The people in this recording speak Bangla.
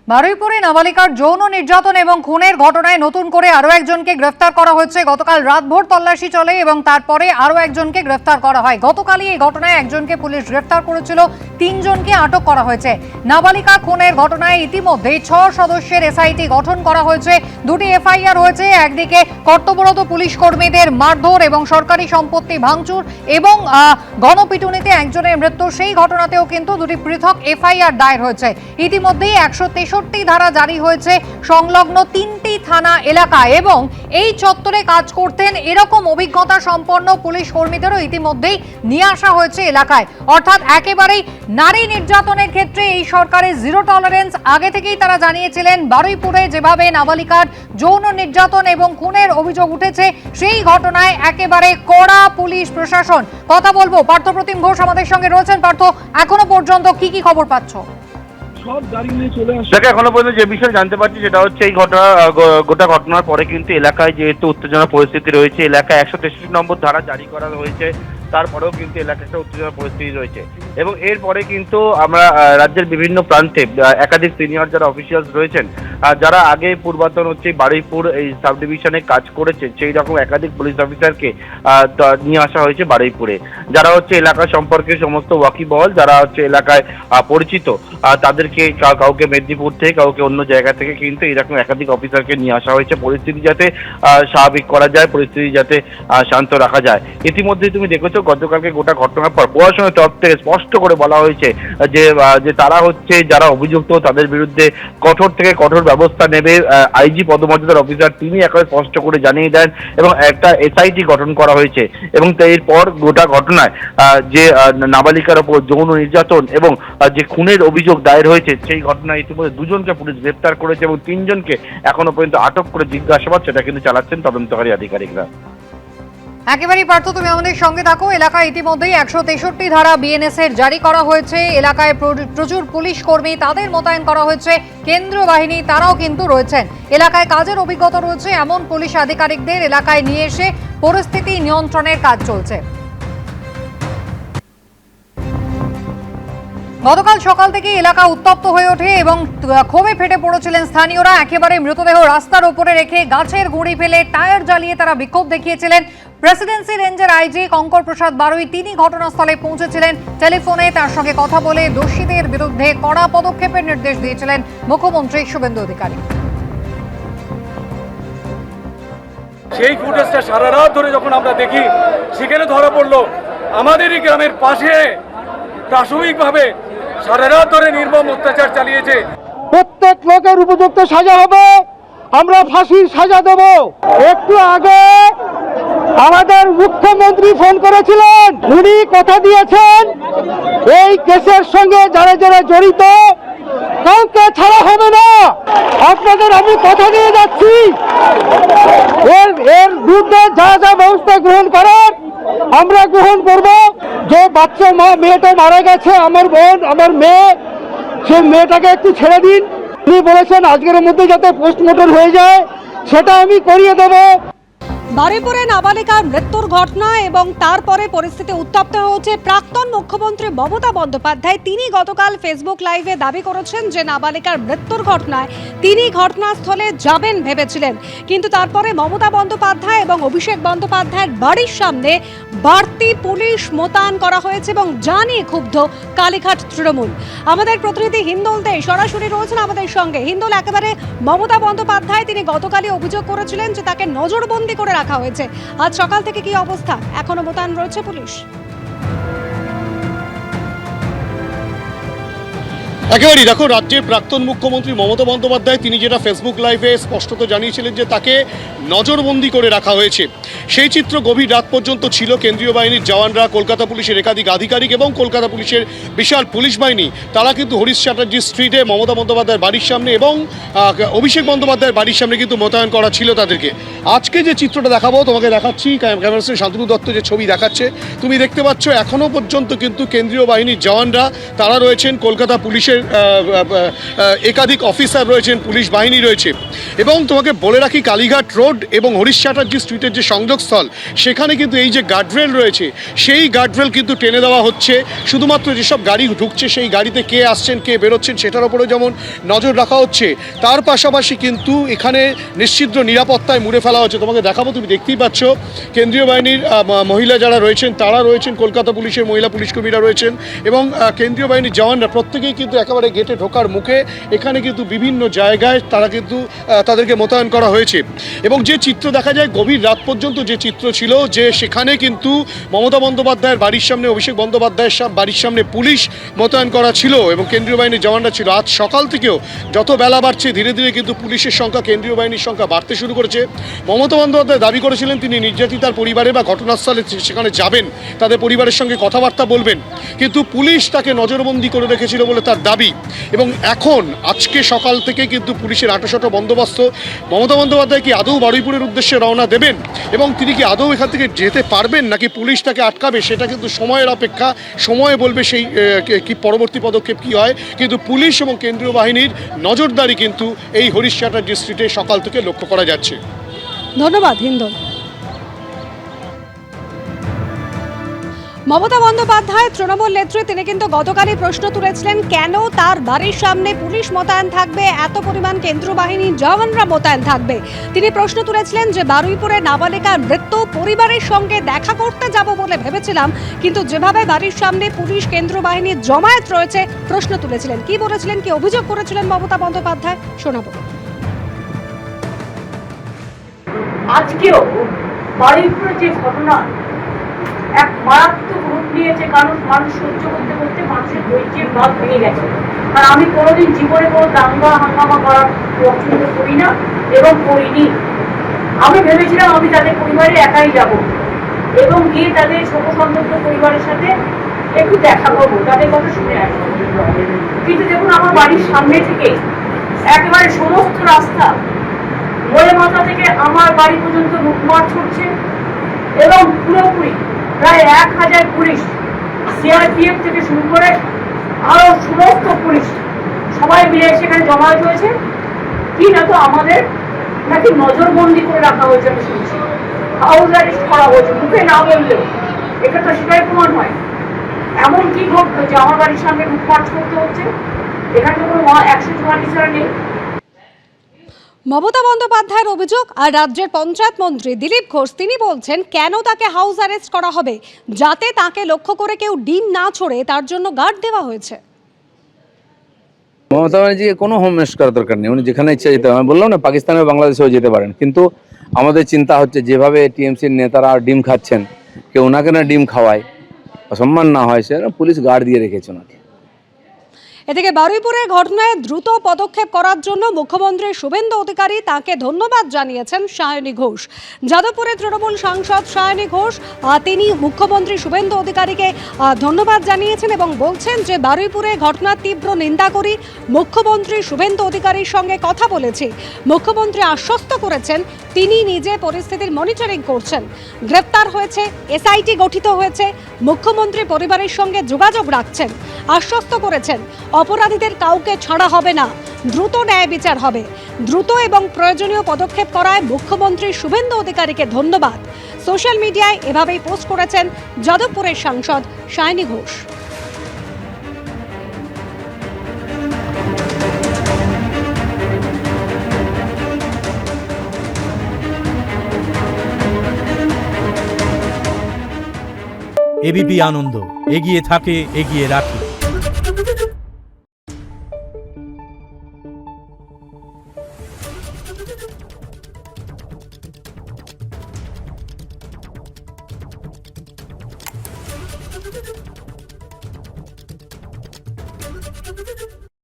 বারুইপুরে নাবালিকার যৌন নির্যাতন এবং খুনের ঘটনায় নতুন করে আরো একজনকে গ্রেফতার করা হয়েছে। গতকাল রাতভর তল্লাশি চলে এবং তারপরে আরো একজনকে গ্রেফতার করা হয়। গতকালই এই ঘটনায় একজনকে পুলিশ গ্রেফতার করেছিল, 3 জনকে আটক করা হয়েছে। নাবালিকা খুনের ঘটনায় ইতিমধ্যে 6 সদস্যের এসআইটি গঠন করা হয়েছে। 2টি এফআইআর হয়েছে। একদিকে কর্তব্যরত পুলিশ কর্মীদের মারধর এবং সরকারি সম্পত্তি ভাঙচুর এবং গণপিটুনিতে একজনের মৃত্যু, সেই ঘটনাতেও কিন্তু 2টি পৃথক এফআইআর দায়ের হয়েছে। ইতিমধ্যেই 163 ধারা জারি হয়েছে সংলগ্ন 3টি থানা এলাকায় এবং এই চত্বরে কাজ করতেন এরকম অভিজ্ঞতা সম্পন্ন পুলিশ কর্মীদেরও ইতিমধ্যেই নিয়ে আসা হয়েছে এলাকায়। অর্থাৎ একেবারেই নারী নির্যাতনের ক্ষেত্রে এই সরকারের জিরো টলারেন্স। আগে থেকেই তারা জানিয়েছিলেন বারুইপুরে যেভাবে নাবালিকার যৌন নির্যাতন এবং খুনের অভিযোগ উঠেছে, সেই ঘটনায় একেবারে কড়া পুলিশ প্রশাসন। কথা বলবো, পার্থপ্রতিম ঘোষ আমাদের সঙ্গে রয়েছেন। পার্থ, এখনো পর্যন্ত কি খবর পাচ্ছ? এখনো পর্যন্ত যে বিষয় জানতে পারছি সেটা হচ্ছে এই গোটা ঘটনার পরে কিন্তু এলাকায় যেহেতু উত্তেজনা পরিস্থিতি রয়েছে, এলাকায় 163 নম্বর ধারা জারি করা হয়েছে, তারপরেও কিন্তু এলাকায় একটা উত্তেজনা পরিস্থিতি রয়েছে এবং এরপরে কিন্তু আমরা রাজ্যের বিভিন্ন প্রান্তে একাধিক সিনিয়র যারা অফিসিয়ালস রয়েছেন, যারা আগে পূর্বাতন হচ্ছে বারুইপুর এই সাব ডিভিশনে কাজ করেছে, সেই রকম একাধিক পুলিশ অফিসারকে নিয়ে আসা হয়েছে বারুইপুরে, যারা হচ্ছে এলাকা সম্পর্কে সমস্ত ওয়াকিবহল, যারা হচ্ছে এলাকায় পরিচিত, তাদেরকে কাউকে মেদিনীপুর থেকে, কাউকে অন্য জায়গা থেকে কিন্তু এরকম একাধিক অফিসারকে নিয়ে আসা হয়েছে পরিস্থিতি যাতে স্বাভাবিক করা যায়, পরিস্থিতি যাতে শান্ত রাখা যায়। ইতিমধ্যে তুমি দেখেছো গতকালকে গোটা ঘটনার পর প্রশাসনের তরফ থেকে স্পষ্ট করে বলা হয়েছে যে তারা হচ্ছে যারা অভিযুক্ত তাদের বিরুদ্ধে কঠোর থেকে কঠোর ব্যবস্থা নেবে। আইজি পদমর্যাদার অফিসার তিনি একেবারে স্পষ্ট করে জানিয়ে দেন এবং একটা এসআইটি গঠন করা হয়েছে এবং এরপর গোটা ঘটনায় যে নাবালিকার ওপর যৌন নির্যাতন এবং যে খুনের অভিযোগ দায়ের হয়েছে, সেই ঘটনায় ইতিমধ্যে 2 জনকে পুলিশ গ্রেপ্তার করেছে এবং 3 জনকে এখনো পর্যন্ত আটক করে জিজ্ঞাসাবাদ সেটা কিন্তু চালাচ্ছেন তদন্তকারী আধিকারিকরা। একেবারেই পার্থ, তুমি আমাদের সঙ্গে থাকো। এলাকায় ইতিমধ্যেই 163 ধারা বিএনএস এর জারি করা হয়েছে। এলাকায় প্রচুর পুলিশ কর্মী, তাদের মোতায়েন করা হয়েছে। কেন্দ্রীয় বাহিনী তারাও কিন্তু রয়েছেন। এলাকায় কাজের অভিজ্ঞতা রয়েছে এমন পুলিশ আধিকারিকদের এলাকায় নিয়ে এসে পরিস্থিতি নিয়ন্ত্রণের কাজ চলছে। গতকাল সকাল থেকে এলাকা উত্তপ্ত হয়ে ওঠে এবং ক্ষোভে ফেটে পড়েছিলেন স্থানীয়রা। একেবারে মৃতদেহ রাস্তার উপরে রেখে গাছের গুঁড়ি ফেলে টায়ার জ্বালিয়ে তারা বিক্ষোভ দেখিয়েছিলেন। প্রেসিডেন্সি রেঞ্জের আইজি কঙ্কর প্রসাদ বারুই তিনি ঘটনাস্থলে পৌঁছেছিলেন। টেলিফোনে তার সঙ্গে কথা বলে দোষীদের বিরুদ্ধে কড়া পদক্ষেপের নির্দেশ দিয়েছিলেন মুখ্যমন্ত্রী শুভেন্দু অধিকারী। সেই ফুটেজটা সারা রাত ধরে যখন আমরা দেখি, সেখানে ধরা পড়লো আমাদেরই গ্রামের পাশে প্রাথমিকভাবে সারা রাত ধরে নির্মম অত্যাচার চালিয়েছে। প্রত্যেক লোকের উপযুক্ত সাজা হবে, আমরা ফাঁসির সাজা দেব। একটু আগে আমাদের মুখ্যমন্ত্রী ফোন করেছিলেন, উনি কথা দিয়েছেন এই কেসের সঙ্গে যারা যারা জড়িত কাউকে ছাড়া হবে না। আপনাদের আমি কথা দিয়ে যাচ্ছি, এর বিরুদ্ধে যা যা ব্যবস্থা গ্রহণ করার আমরা গ্রহণ করব। যে বাচ্চা মেয়েটা মারা গেছে, আমার বোন, আমার মেয়ে, সেই মেয়েটাকে একটু ছেড়ে দিন। উনি বলেছেন আজকের মধ্যে যাতে পোস্টমর্টম হয়ে যায় সেটা আমি করিয়ে দেবো। বারুইপুরে নাবালিকার মৃত্যুর ঘটনা এবং তারপরে পরিস্থিতি উত্তপ্ত হয়েছে। প্রাক্তন মুখ্যমন্ত্রী মমতা বন্দ্যোপাধ্যায় তিনি গতকাল ফেসবুক লাইভে দাবি করেছেন যে নাবালিকার মৃত্যুর ঘটনায় তিনি ঘটনাস্থলে যাবেন ভেবেছিলেন, কিন্তু তারপরে মমতা বন্দ্যোপাধ্যায় এবং অভিষেক বন্দ্যোপাধ্যায়ের বাড়ির সামনে বাড়তি পুলিশ মোতায়েন করা হয়েছে এবং জানিয়ে ক্ষুব্ধ কালীঘাট তৃণমূল। আমাদের প্রতিনিধি হিন্দোল দে সরাসরি রয়েছেন আমাদের সঙ্গে। হিন্দোল, একেবারে মমতা বন্দ্যোপাধ্যায় তিনি গতকালই অভিযোগ করেছিলেন যে তাকে নজরবন্দি করে রাখা হয়েছে। আজ সকাল থেকে কি অবস্থা? এখনো মোতায়েন রয়েছে পুলিশ? একেবারেই দেখো, রাজ্যের প্রাক্তন মুখ্যমন্ত্রী মমতা বন্দ্যোপাধ্যায় তিনি যেটা ফেসবুক লাইভে স্পষ্টত জানিয়েছিলেন যে তাকে নজরবন্দি করে রাখা হয়েছে, সেই চিত্র গভীর রাত পর্যন্ত ছিল। কেন্দ্রীয় বাহিনীর জওয়ানরা, কলকাতা পুলিশের একাধিক আধিকারিক এবং কলকাতা পুলিশের বিশাল পুলিশ বাহিনী তারা কিন্তু হরিশ চ্যাটার্জি স্ট্রিটে মমতা বন্দ্যোপাধ্যায়ের বাড়ির সামনে এবং অভিষেক বন্দ্যোপাধ্যায়ের বাড়ির সামনে কিন্তু মোতায়েন করা ছিল তাদেরকে। আজকে যে চিত্রটা দেখাবো তোমাকে দেখাচ্ছি, ক্যামেরাম্যান শান্তনু দত্ত যে ছবি দেখাচ্ছে তুমি দেখতে পাচ্ছ, এখনও পর্যন্ত কিন্তু কেন্দ্রীয় বাহিনীর জওয়ানরা তারা রয়েছেন, কলকাতা পুলিশের একাধিক অফিসার রয়েছেন, পুলিশ বাহিনী রয়েছে। এবং তোমাকে বলে রাখি, কালীঘাট রোড এবং হরিশ চ্যাটার্জি স্ট্রিটের যে সংযোগস্থল, সেখানে কিন্তু এই যে গার্ডরেল রয়েছে সেই গার্ডরেল কিন্তু টেনে দেওয়া হচ্ছে। শুধুমাত্র যেসব গাড়ি ঢুকছে সেই গাড়িতে কে আসছেন কে বেরোচ্ছেন সেটার উপরেও যেমন নজর রাখা হচ্ছে, তার পাশাপাশি কিন্তু এখানে নিশ্চিদ্র নিরাপত্তায় মুড়ে ফেলা হচ্ছে। তোমাকে দেখাবো, তুমি দেখতেই পাচ্ছ কেন্দ্রীয় বাহিনীর মহিলা যারা রয়েছেন তারা রয়েছেন, কলকাতা পুলিশের মহিলা পুলিশকর্মীরা রয়েছেন এবং কেন্দ্রীয় বাহিনীর জওয়ানরা প্রত্যেকেই কিন্তু একেবারে গেটে ঢোকার মুখে এখানে কিন্তু বিভিন্ন জায়গায় তারা কিন্তু তাদেরকে মোতায়েন করা হয়েছে। এবং যে চিত্র দেখা যায় গভীর রাত পর্যন্ত, যে চিত্র ছিল যে সেখানে কিন্তু মমতা বন্দ্যোপাধ্যায়ের বাড়ির সামনে, অভিষেক বন্দ্যোপাধ্যায়ের বাড়ির সামনে পুলিশ মোতায়েন করা ছিল এবং কেন্দ্রীয় বাহিনীর জওয়ানরা ছিল। আজ সকাল থেকেও যত বেলা বাড়ছে ধীরে ধীরে কিন্তু পুলিশের সংখ্যা, কেন্দ্রীয় বাহিনীর সংখ্যা বাড়তে শুরু করেছে। মমতা বন্দ্যোপাধ্যায় দাবি করেছিলেন তিনি নির্যাতিতার পরিবারে বা ঘটনাস্থলে সেখানে যাবেন, তাদের পরিবারের সঙ্গে কথাবার্তা বলবেন, কিন্তু পুলিশ তাকে নজরবন্দি করে রেখেছিল বলে তার দাবি। এবং এখন আজকে সকাল থেকে কিন্তু পুলিশের আঁটোসাঁটো বন্দোবস্ত। মমতা বন্দ্যোপাধ্যায় কি আদৌ বারুইপুরের উদ্দেশ্যে রওনা দেবেন এবং তিনি কি আদৌ এখান থেকে যেতে পারবেন নাকি পুলিশ তাকে আটকাবে, সেটা কিন্তু সময়ের অপেক্ষা, সময় বলবে সেই কি পরবর্তী পদক্ষেপ কি হয়। কিন্তু পুলিশ এবং কেন্দ্রীয় বাহিনীর নজরদারি কিন্তু এই হরিশ চ্যাটার্জি স্ট্রিটে সকাল থেকে লক্ষ্য করা যাচ্ছে। ধন্যবাদ হিন্দল। মমতা বন্দ্যোপাধ্যায় তৃণমূল নেত্রী, তিনি কিন্তু গতকালই প্রশ্ন তুলেছিলেন কেন তার বাড়ির সামনে পুলিশ মোতায়েন থাকবে, এত পরিমাণ কেন্দ্র বাহিনীর জওয়ানরা মোতায়েন থাকবে। তিনি প্রশ্ন তুলেছিলেন যে বারুইপুরে নাবালিকার মৃত্যু, পরিবারের সঙ্গে দেখা করতে যাব বলে ভেবেছিলাম, কিন্তু যেভাবে বাড়ির সামনে পুলিশ কেন্দ্র বাহিনীর জমায়েত রয়েছে, প্রশ্ন তুলেছিলেন। কি বলেছিলেন, কি অভিযোগ করেছিলেন মমতা বন্দ্যোপাধ্যায়, শোনাবো। আজকেও বারুইপুরে যে ঘটনা এক মারাত্মক রূপ নিয়েছে, কারণ মানুষ সহ্য করতে করতে মানুষের ধৈর্যের বাঁধ ভেঙে গেছে। আর আমি কোনোদিন জীবনে কোনো দাঙ্গা হাঙ্গামা করার পছন্দ করি না এবং করিনি। আমি ভেবেছিলাম আমি তাদের পরিবারে একাই যাব এবং গিয়ে তাদের শোকসন্তপ্ত পরিবারের সাথে একটু দেখা করবো, তাদের কথা শুনে আসবো। কিন্তু দেখুন, আমার বাড়ির সামনে থেকে একেবারে সমস্ত রাস্তা গোলে মাথা থেকে আমার বাড়ি পর্যন্ত লুটমার ছুটছে এবং পুরোপুরি প্রায় 1000 পুলিশ, সিআরপিএফ থেকে শুরু করে আরো সমস্ত পুলিশ সবাই মিলে সেখানে জমায়েত হয়েছে। কি না তো আমাদের নাকি নজরবন্দি করে রাখা হয়েছে, আমি শুনছি হাউস অ্যারেস্ট করা হয়েছে, মুখে না বললেও এটা তো সেটাই প্রমাণ হয়। এমন কি ঘটলো যে আমার বাড়ির সামনে লুটপাট করতে হচ্ছে? এখানে তো কোনো অ্যাকশন ছাড়া নেই। মমতা বন্দ্যোপাধ্যায়ের অভিযোগ। আর রাজ্যের পঞ্চায়েত মন্ত্রী দিলীপ ঘোষ তিনি বলছেন কেন তাকে হাউস অ্যারেস্ট করা হবে, যাতে তাকে লক্ষ্য করে কেউ ডিম না ছড়ে তার জন্য গার্ড দেওয়া হয়েছে। মমতা ব্যানার্জিকে কোনো হোম অ্যারেস্ট করার দরকার নেই, উনি যেখানে ইচ্ছা যেতে পারেন। আমি বললাম না, পাকিস্তানে বাংলাদেশেও যেতে পারেন, কিন্তু আমাদের চিন্তা হচ্ছে যেভাবে টিএমসির নেতারা ডিম খাচ্ছেন, কেউ ওনাকে না ডিম খাওয়ায়, অসম্মান না হয়, সে পুলিশ গার্ড দিয়ে রেখেছে ওনাকে। এদিকে বারুইপুরের ঘটনায় দ্রুত পদক্ষেপ করার জন্য মুখ্যমন্ত্রী শুভেন্দু অধিকারী তাকে ধন্যবাদ জানিয়েছেন সায়নী ঘোষ। যাদবপুরে তৃণমূল সাংসদ সায়নী ঘোষ তিনি মুখ্যমন্ত্রী শুভেন্দু অধিকারীকে ধন্যবাদ জানিয়েছেন এবং বলছেন যে বারুইপুরে ঘটনার তীব্র নিন্দা করি। মুখ্যমন্ত্রী শুভেন্দু অধিকারীর সঙ্গে কথা বলেছি, মুখ্যমন্ত্রী আশ্বস্ত করেছেন তিনি নিজে পরিস্থিতির মনিটরিং করছেন। গ্রেপ্তার হয়েছে, এসআইটি গঠিত হয়েছে, মুখ্যমন্ত্রী পরিবারের সঙ্গে যোগাযোগ রাখছেন, আশ্বস্ত করেছেন অপরাধীদের কাউকে ছাড়া হবে না, দ্রুত ন্যায় বিচার হবে। দ্রুত এবং প্রয়োজনীয় পদক্ষেপ করায় মুখ্যমন্ত্রী শুভেন্দু অধিকারীকে ধন্যবাদ। সোশ্যাল মিডিয়ায় এভাবেই পোস্ট করেছেন যাদবপুরের সাংসদ সায়নী ঘোষ। এবিপি আনন্দ, এগিয়ে থাকে, এগিয়ে রাখে।